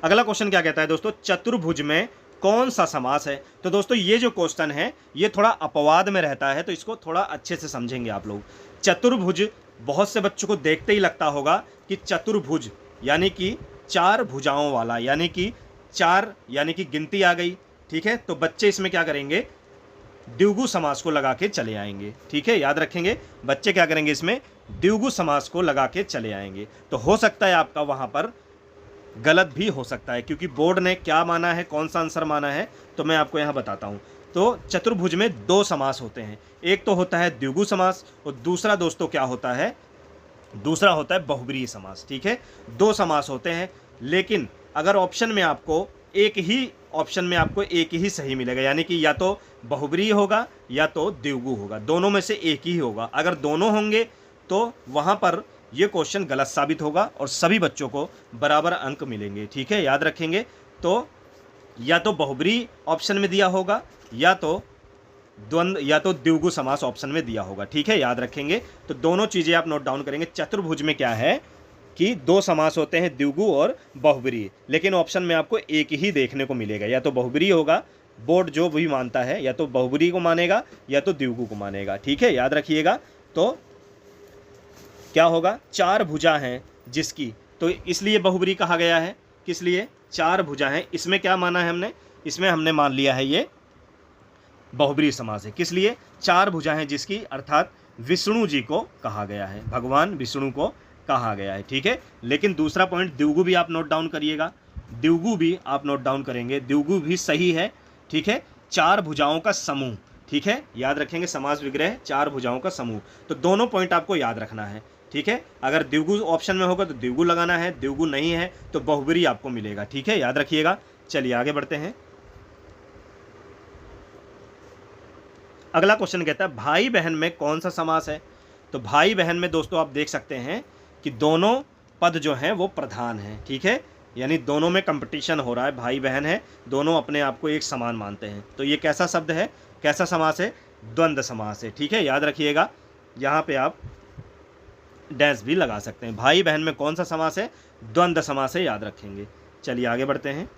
अगला क्वेश्चन क्या कहता है दोस्तों, चतुर्भुज में कौन सा समास है। तो दोस्तों ये जो क्वेश्चन है ये थोड़ा अपवाद में रहता है, तो इसको थोड़ा अच्छे से समझेंगे आप लोग। चतुर्भुज बहुत से बच्चों को देखते ही लगता होगा कि चतुर्भुज यानी कि चार भुजाओं वाला, यानी कि चार यानी कि गिनती आ गई। ठीक है, तो बच्चे इसमें क्या करेंगे, द्विगु समास को लगा के चले आएंगे। ठीक है, याद रखेंगे, बच्चे क्या करेंगे, इसमें द्विगु समास को लगा के चले आएंगे। तो हो सकता है आपका वहां पर गलत भी हो सकता है, क्योंकि बोर्ड ने क्या माना है, कौन सा आंसर माना है, तो मैं आपको यहाँ बताता हूँ। तो चतुर्भुज में दो समास होते हैं, एक तो होता है द्विगु समास और दूसरा दोस्तों क्या होता है, दूसरा होता है बहुब्रीहि समास। ठीक है, दो समास होते हैं, लेकिन अगर ऑप्शन में आपको एक ही सही मिलेगा, यानी कि या तो बहुब्रीहि होगा या तो द्विगु होगा, दोनों में से एक ही होगा। अगर दोनों होंगे तो वहाँ पर ये क्वेश्चन गलत साबित होगा और सभी बच्चों को बराबर अंक मिलेंगे। ठीक है, याद रखेंगे। तो या तो बहुब्री ऑप्शन में दिया होगा या तो द्वंद्व या तो द्विगु समास ऑप्शन में दिया होगा। ठीक है, याद रखेंगे। तो दोनों चीज़ें आप नोट डाउन करेंगे। चतुर्भुज में क्या है कि दो समास होते हैं, द्विगु और बहुब्री, लेकिन ऑप्शन में आपको एक ही देखने को मिलेगा, या तो बहुब्री होगा, बोर्ड जो भी मानता है या तो बहुब्री को मानेगा या तो द्विगु को मानेगा। ठीक है, याद रखिएगा। तो क्या होगा, चार भुजा हैं जिसकी, तो इसलिए बहुब्री कहा गया है। किस लिए, चार भुजा हैं। इसमें क्या माना है हमने, इसमें हमने मान लिया है ये बहुब्री समास है। किस लिए, चार भुजा हैं जिसकी, अर्थात विष्णु जी को कहा गया है, भगवान विष्णु को कहा गया है। ठीक है, लेकिन दूसरा पॉइंट द्विगु भी आप नोट डाउन करिएगा, द्विगु भी आप नोट डाउन करेंगे, द्विगु भी सही है। ठीक है, चार भुजाओं का समूह। ठीक है, याद रखेंगे, समास विग्रह चार भुजाओं का समूह। तो दोनों पॉइंट आपको याद रखना है। ठीक है, अगर द्विगु ऑप्शन में होगा तो द्विगु लगाना है, द्विगु नहीं है तो बहुब्री आपको मिलेगा। ठीक है, याद रखिएगा। चलिए आगे बढ़ते हैं। अगला क्वेश्चन कहता है भाई बहन में कौन सा समास है। तो भाई बहन में दोस्तों आप देख सकते हैं कि दोनों पद जो हैं वो प्रधान हैं। ठीक है, यानी दोनों में कंपटीशन हो रहा है, भाई बहन है, दोनों अपने आप को एक समान मानते हैं। तो ये कैसा शब्द है, कैसा समास है, द्वंद्व समास है। ठीक है, याद रखिएगा, यहाँ पे आप डैश भी लगा सकते हैं। भाई बहन में कौन सा समास है, द्वंद्व समास है, याद रखेंगे। चलिए आगे बढ़ते हैं।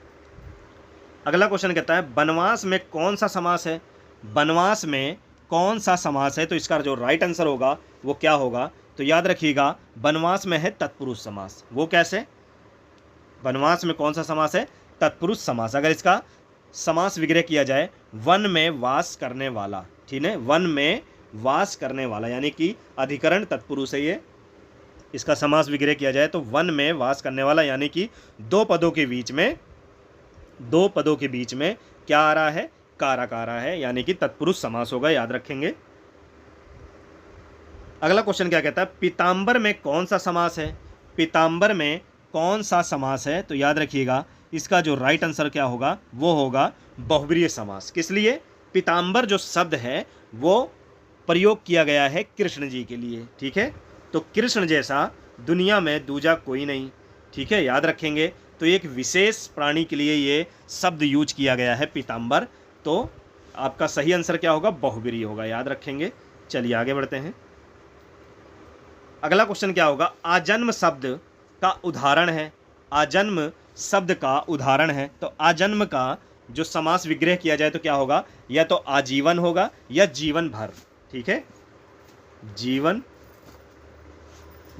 अगला क्वेश्चन कहता है बनवास में कौन सा समास है। बनवास में कौन सा समास है, तो इसका जो राइट आंसर होगा वो क्या होगा, तो याद रखिएगा, बनवास में है तत्पुरुष समास। वो कैसे, बनवास में कौन सा समास है, तत्पुरुष समास। अगर इसका समास विग्रह किया जाए, वन में वास करने वाला, ठीक है, वन में वास करने वाला, यानी कि अधिकरण तत्पुरुष है ये। इसका समास विग्रह किया जाए तो वन में वास करने वाला, यानी कि दो पदों के बीच में क्या आ रहा है, कारक आ रहा है, यानी कि तत्पुरुष समास होगा। याद रखेंगे। अगला क्वेश्चन क्या कहता है पीताम्बर में कौन सा समास है। पीताम्बर में कौन सा समास है, तो याद रखिएगा, इसका जो राइट आंसर क्या होगा, वो होगा बहुब्रीय समास। किस लिए, पीताम्बर जो शब्द है वो प्रयोग किया गया है कृष्ण जी के लिए। ठीक है, तो कृष्ण जैसा दुनिया में दूजा कोई नहीं। ठीक है, याद रखेंगे। तो एक विशेष प्राणी के लिए ये शब्द यूज किया गया है पीताम्बर। तो आपका सही आंसर क्या होगा, बहुब्रीय होगा। याद रखेंगे। चलिए आगे बढ़ते हैं। अगला क्वेश्चन क्या होगा, आजन्म शब्द का उदाहरण है। आजन्म शब्द का उदाहरण है, तो आजन्म का जो समास विग्रह किया जाए तो क्या होगा, या तो आजीवन होगा या जीवन भर। ठीक है, जीवन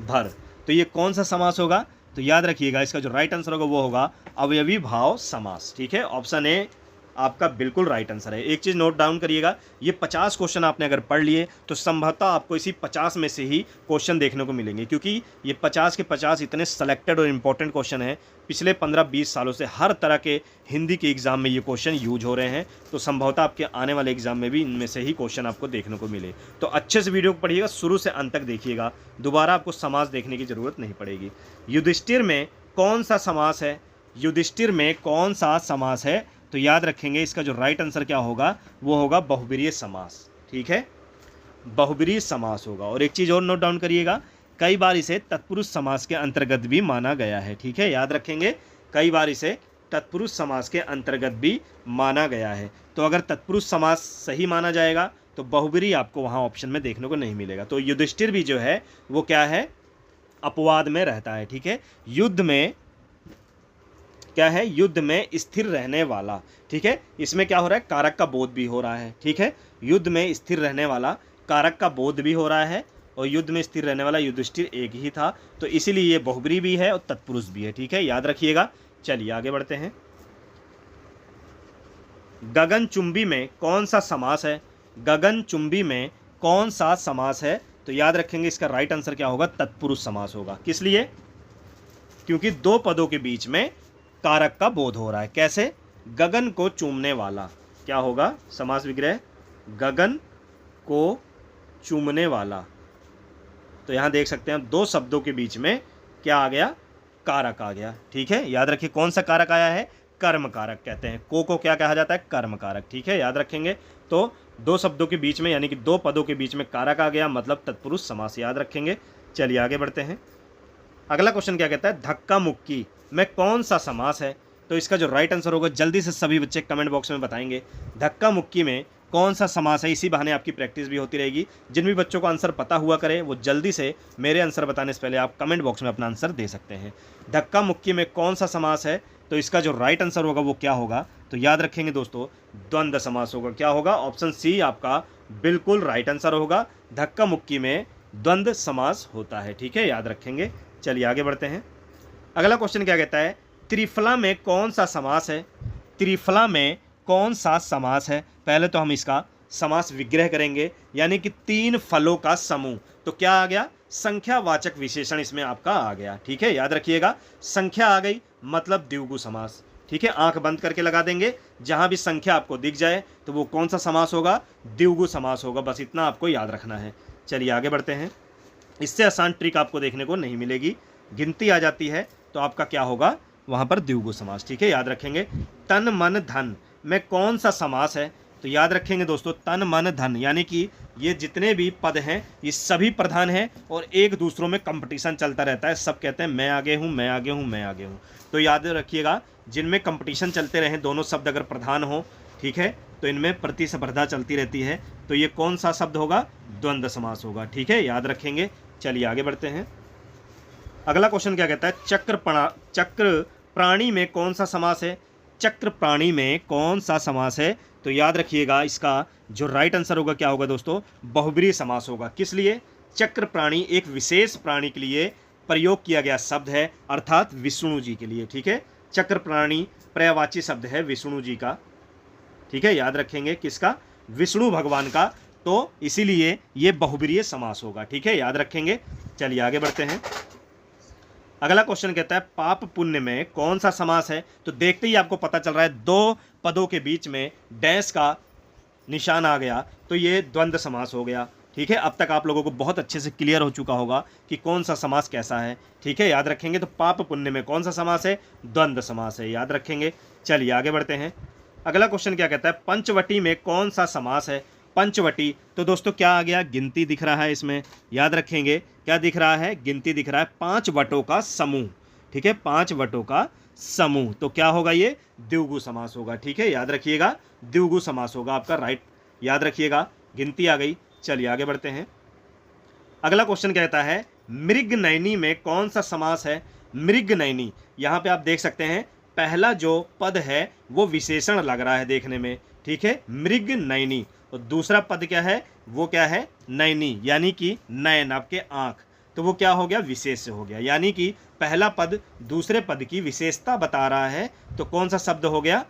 भर। तो ये कौन सा समास होगा, तो याद रखिएगा, इसका जो राइट आंसर होगा वो होगा अवयवी भाव समास। ठीक है, ऑप्शन ए आपका बिल्कुल राइट आंसर है। एक चीज़ नोट डाउन करिएगा, ये 50 क्वेश्चन आपने अगर पढ़ लिए तो संभवतः आपको इसी 50 में से ही क्वेश्चन देखने को मिलेंगे, क्योंकि ये 50 के 50 इतने सेलेक्टेड और इम्पोर्टेंट क्वेश्चन हैं। पिछले 15-20 सालों से हर तरह के हिंदी के एग्जाम में ये क्वेश्चन यूज हो रहे हैं, तो संभवतः आपके आने वाले एग्जाम में भी इनमें से ही क्वेश्चन आपको देखने को मिले। तो अच्छे से वीडियो को पढ़िएगा, शुरू से अंत तक देखिएगा, दोबारा आपको समास देखने की जरूरत नहीं पड़ेगी। युधिष्ठिर में कौन सा समास है। युधिष्ठिर में कौन सा समास है, तो याद रखेंगे, इसका जो राइट आंसर क्या होगा, वो होगा बहुब्रीय समास। ठीक है, बहुब्रीय समास होगा। और एक चीज़ और नोट डाउन करिएगा, कई बार इसे तत्पुरुष समास के अंतर्गत भी माना गया है। ठीक है, याद रखेंगे, कई बार इसे तत्पुरुष समास के अंतर्गत भी माना गया है। तो अगर तत्पुरुष समास सही माना जाएगा तो बहुब्रीय आपको वहाँ ऑप्शन में देखने को नहीं मिलेगा। तो युधिष्ठिर भी जो है वो क्या है, अपवाद में रहता है। ठीक है, युद्ध में क्या है, युद्ध में स्थिर रहने वाला। ठीक है, इसमें क्या हो रहा है, कारक का बोध भी हो रहा है। ठीक है, युद्ध में स्थिर रहने वाला, कारक का बोध भी हो रहा है, और युद्ध में स्थिर रहने वाला युधिष्ठिर एक ही था, तो इसीलिए ये बहुब्रीय भी है और तत्पुरुष भी है। ठीक है, याद रखिएगा। चलिए आगे बढ़ते हैं। गगनचुंबी में कौन सा समास है। गगनचुंबी में कौन सा समास है, तो याद रखेंगे, इसका राइट आंसर क्या होगा, तत्पुरुष समास होगा। किस लिए, क्योंकि दो पदों के बीच में कारक का बोध हो रहा है। कैसे, गगन को चूमने वाला, क्या होगा समास विग्रह, गगन को चूमने वाला। तो यहां देख सकते हैं दो शब्दों के बीच में क्या आ गया, कारक आ गया। ठीक है, याद रखिए कौन सा कारक आया है, कर्म कारक कहते हैं। को क्या कहा जाता है, कर्म कारक। ठीक है, याद रखेंगे। तो दो शब्दों के बीच में, यानी कि दो पदों के बीच में कारक आ गया, मतलब तत्पुरुष समास। याद रखेंगे। चलिए आगे बढ़ते हैं। अगला क्वेश्चन क्या कहता है, धक्का मुक्की में कौन सा समास है? तो इसका जो राइट आंसर होगा जल्दी से सभी बच्चे कमेंट बॉक्स में बताएंगे। धक्का मुक्की में कौन सा समास है? इसी बहाने आपकी प्रैक्टिस भी होती रहेगी। जिन भी बच्चों को आंसर पता हुआ करे वो जल्दी से मेरे आंसर बताने से पहले आप कमेंट बॉक्स में अपना आंसर दे सकते हैं। धक्का मुक्की में कौन सा समास है? तो इसका जो राइट आंसर होगा वो क्या होगा? तो याद रखेंगे दोस्तों, द्वंद्व समास होगा। क्या होगा? ऑप्शन सी आपका बिल्कुल राइट आंसर होगा। धक्का मुक्की में द्वंद्व समास होता है। ठीक है, याद रखेंगे। चलिए आगे बढ़ते हैं। अगला क्वेश्चन क्या कहता है, त्रिफला में कौन सा समास है? त्रिफला में कौन सा समास है? पहले तो हम इसका समास विग्रह करेंगे, यानी कि तीन फलों का समूह। तो क्या आ गया? संख्यावाचक विशेषण इसमें आपका आ गया। ठीक है, याद रखिएगा, संख्या आ गई मतलब द्विगु समास। ठीक है, आंख बंद करके लगा देंगे, जहां भी संख्या आपको दिख जाए तो वो कौन सा समास होगा? द्विगु समास होगा। बस इतना आपको याद रखना है। चलिए आगे बढ़ते हैं। इससे आसान ट्रिक आपको देखने को नहीं मिलेगी। गिनती आ जाती है तो आपका क्या होगा? वहां पर द्विगु समास। ठीक है, याद रखेंगे। तन मन धन में कौन सा समास है? तो याद रखेंगे दोस्तों, तन मन धन, यानी कि ये जितने भी पद हैं ये सभी प्रधान हैं और एक दूसरों में कंपटीशन चलता रहता है। सब कहते हैं मैं आगे हूँ, मैं आगे हूँ, मैं आगे हूँ। तो याद रखिएगा, जिनमें कंपटीशन चलते रहे, दोनों शब्द अगर प्रधान हो, ठीक है, तो इनमें प्रतिस्पर्धा चलती रहती है। तो ये कौन सा शब्द होगा? द्वंद्व समास होगा। ठीक है, याद रखेंगे। चलिए आगे बढ़ते हैं। अगला क्वेश्चन क्या कहता है, चक्र प्राणी में कौन सा समास है? चक्र प्राणी में कौन सा समास है? तो याद रखिएगा, इसका जो राइट आंसर होगा क्या होगा दोस्तों? बहुब्रीहि समास होगा। किस लिए? चक्र प्राणी एक विशेष प्राणी के लिए प्रयोग किया गया शब्द है, अर्थात विष्णु जी के लिए। ठीक है, चक्र प्राणी पर्यायवाची शब्द है विष्णु जी का। ठीक है, याद रखेंगे, किसका? विष्णु भगवान का। तो इसीलिए ये बहुब्रीहि समास होगा। ठीक है, याद रखेंगे। चलिए आगे बढ़ते हैं। अगला क्वेश्चन कहता है, पाप पुण्य में कौन सा समास है? तो देखते ही आपको पता चल रहा है, दो पदों के बीच में डैश का निशान आ गया तो ये द्वंद्व समास हो गया। ठीक है, अब तक आप लोगों को बहुत अच्छे से क्लियर हो चुका होगा कि कौन सा समास कैसा है। ठीक है, याद रखेंगे। तो पाप पुण्य में कौन सा समास है? द्वंद्व समास है, याद रखेंगे। चलिए आगे बढ़ते हैं। अगला क्वेश्चन क्या कहता है, पंचवटी में कौन सा समास है? पंचवटी, तो दोस्तों क्या आ गया? गिनती दिख रहा है इसमें, याद रखेंगे। क्या दिख रहा है? गिनती दिख रहा है, 5 वटों का समूह। ठीक है, 5 वटों का समूह। तो क्या होगा? ये द्विगु समास होगा। ठीक है, याद रखिएगा, द्विगु समास होगा आपका। राइट, याद रखिएगा, गिनती आ गई। चलिए आगे बढ़ते हैं। अगला क्वेश्चन कहता है, मृगनयनी में कौन सा समास है? मृगनयनी, यहाँ पे आप देख सकते हैं, पहला जो पद है वो विशेषण लग रहा है देखने में। ठीक है, मृगनयनी। और दूसरा पद क्या है? वो क्या है? नयनी, यानी कि नयन, आपके आंख। तो वो क्या हो गया? विशेष हो गया। यानी कि पहला पद दूसरे पद की विशेषता बता रहा है। तो कौन सा शब्द हो गया?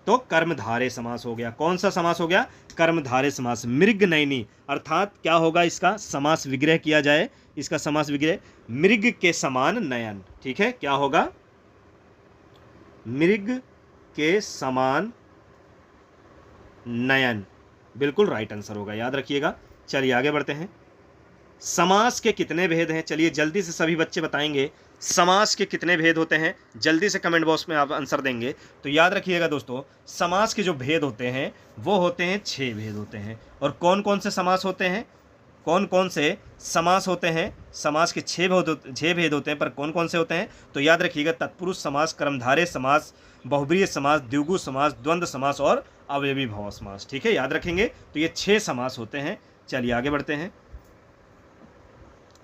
तो कर्मधारय समास हो गया। कौन सा समास हो गया? कर्मधारय समास। मृगनयनी, अर्थात क्या होगा? इसका समास विग्रह किया जाए, इसका समास विग्रह, मृग के समान नयन। ठीक है, क्या होगा? मृग के समान नयन, बिल्कुल राइट आंसर होगा, याद रखिएगा। चलिए आगे बढ़ते हैं। समास के कितने भेद हैं? चलिए जल्दी से सभी बच्चे बताएंगे, समास के कितने भेद होते हैं? जल्दी से कमेंट बॉक्स में आप आंसर देंगे। तो याद रखिएगा दोस्तों, समास के जो भेद होते हैं वो होते हैं 6 भेद होते हैं। और कौन कौन से समास होते हैं? कौन कौन से समास होते हैं? समास के 6 भेद होते हैं, पर कौन कौन से होते हैं? तो याद रखिएगा, तत्पुरुष समास, कर्मधारय समास, बहुब्रीहि समास, द्विगु समास, द्वंद्व समास और अवयवी भाव समास। ठीक है, याद रखेंगे। तो ये 6 समास होते हैं। चलिए आगे बढ़ते हैं।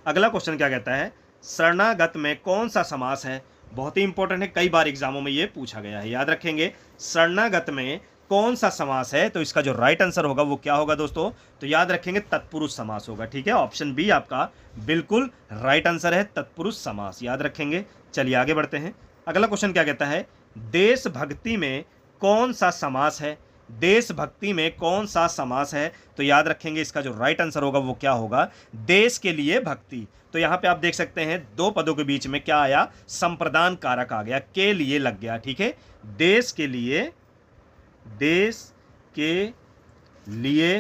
अगला क्वेश्चन क्या कहता है, शरणागत में कौन सा समास है? बहुत ही इंपॉर्टेंट है, कई बार एग्जामों में ये पूछा गया है, याद रखेंगे। शरणागत में कौन सा समास है? तो इसका जो राइट आंसर होगा वो क्या होगा दोस्तों? तो याद रखेंगे, तत्पुरुष समास होगा। ठीक है, ऑप्शन बी आपका बिल्कुल राइट आंसर है, तत्पुरुष समास, याद रखेंगे। चलिए आगे बढ़ते हैं। अगला क्वेश्चन क्या कहता है, देशभक्ति में कौन सा समास है? देशभक्ति में कौन सा समास है? तो याद रखेंगे, इसका जो राइट आंसर होगा वो क्या होगा? देश के लिए भक्ति। तो यहाँ पे आप देख सकते हैं, दो पदों के बीच में क्या आया? संप्रदान कारक आ गया, के लिए लग गया। ठीक है, देश के लिए, देश के लिए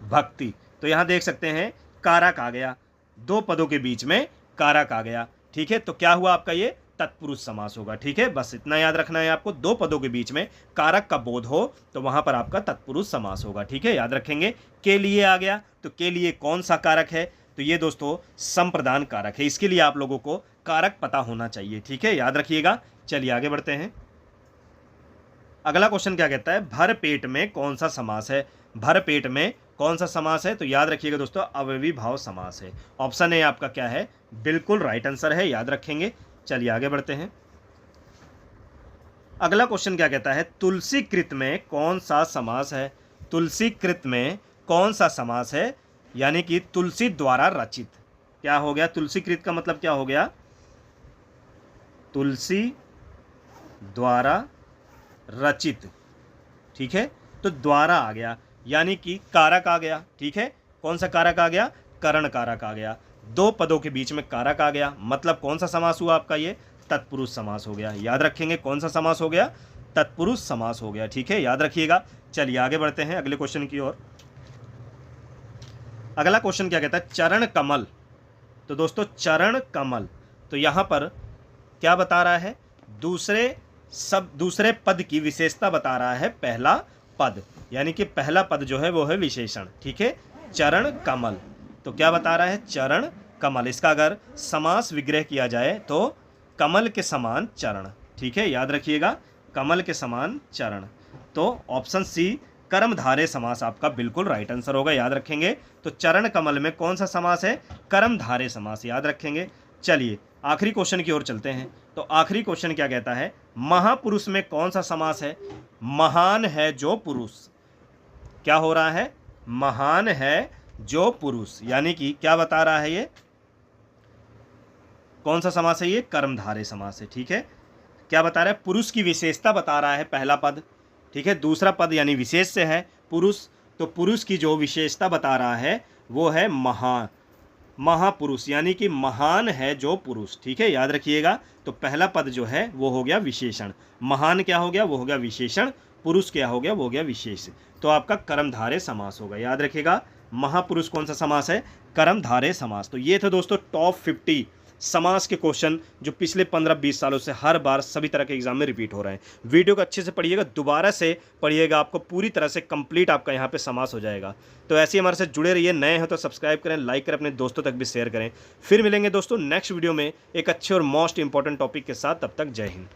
भक्ति। तो यहां देख सकते हैं कारक आ गया, दो पदों के बीच में कारक आ गया। ठीक है, तो क्या हुआ आपका? ये तत्पुरुष समास होगा। ठीक है, बस इतना याद रखना है आपको, दो पदों के बीच में कारक का बोध हो तो वहां पर आपका तत्पुरुष समास होगा। ठीक है, याद रखेंगे। के लिए आ गया, तो के लिए कौन सा कारक है? तो ये दोस्तों संप्रदान कारक है। इसके लिए आप लोगों को कारक पता होना चाहिए, ठीक है, याद रखिएगा। चलिए आगे बढ़ते हैं। अगला क्वेश्चन क्या कहता है, भर पेट में कौन सा समास है। भर पेट में कौन सा समास है, तो याद रखिएगा दोस्तों अव्ययी भाव समास है। ऑप्शन ए आपका क्या है, बिल्कुल राइट आंसर है, याद रखेंगे। चलिए आगे बढ़ते हैं। अगला क्वेश्चन क्या कहता है, तुलसी कृत में कौन सा समास है। तुलसी कृत में कौन सा समास है, यानी कि तुलसी द्वारा रचित। क्या हो गया, तुलसी कृत का मतलब क्या हो गया, तुलसी द्वारा रचित, ठीक है। तो द्वारा आ गया, यानी कि कारक आ गया, ठीक है। कौन सा कारक आ गया, करण कारक आ गया। दो पदों के बीच में कारक आ गया, मतलब कौन सा समास हुआ आपका, ये तत्पुरुष समास हो गया। याद रखेंगे कौन सा समास हो गया, तत्पुरुष समास हो गया, ठीक है, याद रखिएगा। चलिए आगे बढ़ते हैं अगले क्वेश्चन की ओर। अगला क्वेश्चन क्या कहता है, चरण कमल। तो दोस्तों चरण कमल, तो यहां पर क्या बता रहा है, दूसरे पद की विशेषता बता रहा है पहला पद, यानी कि पहला पद जो है वो है विशेषण, ठीक है। चरण कमल, तो क्या बता रहा है, चरण कमल। इसका अगर समास विग्रह किया जाए तो कमल के समान चरण, ठीक है, याद रखिएगा, कमल के समान चरण। तो ऑप्शन सी कर्मधारय समास आपका बिल्कुल राइट आंसर होगा, याद रखेंगे। तो चरण कमल में कौन सा समास है, कर्मधारय समास, याद रखेंगे। चलिए आखिरी क्वेश्चन की ओर चलते हैं। तो आखिरी क्वेश्चन क्या कहता है, महापुरुष में कौन सा समास है। महान है जो पुरुष, क्या हो रहा है, महान है जो पुरुष, यानी कि क्या बता रहा है, ये कौन सा समास है, ये कर्मधारय समास है, ठीक है। क्या बता रहा है, पुरुष की विशेषता बता रहा है पहला पद, ठीक है। दूसरा पद यानी विशेष से है पुरुष, तो पुरुष की जो विशेषता बता रहा है वो है महापुरुष, यानी कि महान है जो पुरुष, ठीक है, याद रखिएगा। तो पहला पद जो है वो हो गया विशेषण, महान क्या हो गया, वो हो गया विशेषण, पुरुष क्या हो गया, वो हो गया विशेष। तो आपका कर्मधारय समास होगा, याद रखिएगा। महापुरुष कौन सा समास है, कर्मधारय समास। तो ये थे दोस्तों टॉप 50 समास के क्वेश्चन जो पिछले 15-20 सालों से हर बार सभी तरह के एग्जाम में रिपीट हो रहे हैं। वीडियो को अच्छे से पढ़िएगा, दोबारा से पढ़िएगा, आपको पूरी तरह से कंप्लीट आपका यहाँ पे समास हो जाएगा। तो ऐसे ही हमारे साथ जुड़े रहिए, नए हो तो सब्सक्राइब करें, लाइक करें, अपने दोस्तों तक भी शेयर करें। फिर मिलेंगे दोस्तों नेक्स्ट वीडियो में एक अच्छे और मोस्ट इंपॉर्टेंट टॉपिक के साथ, तब तक जय हिंद।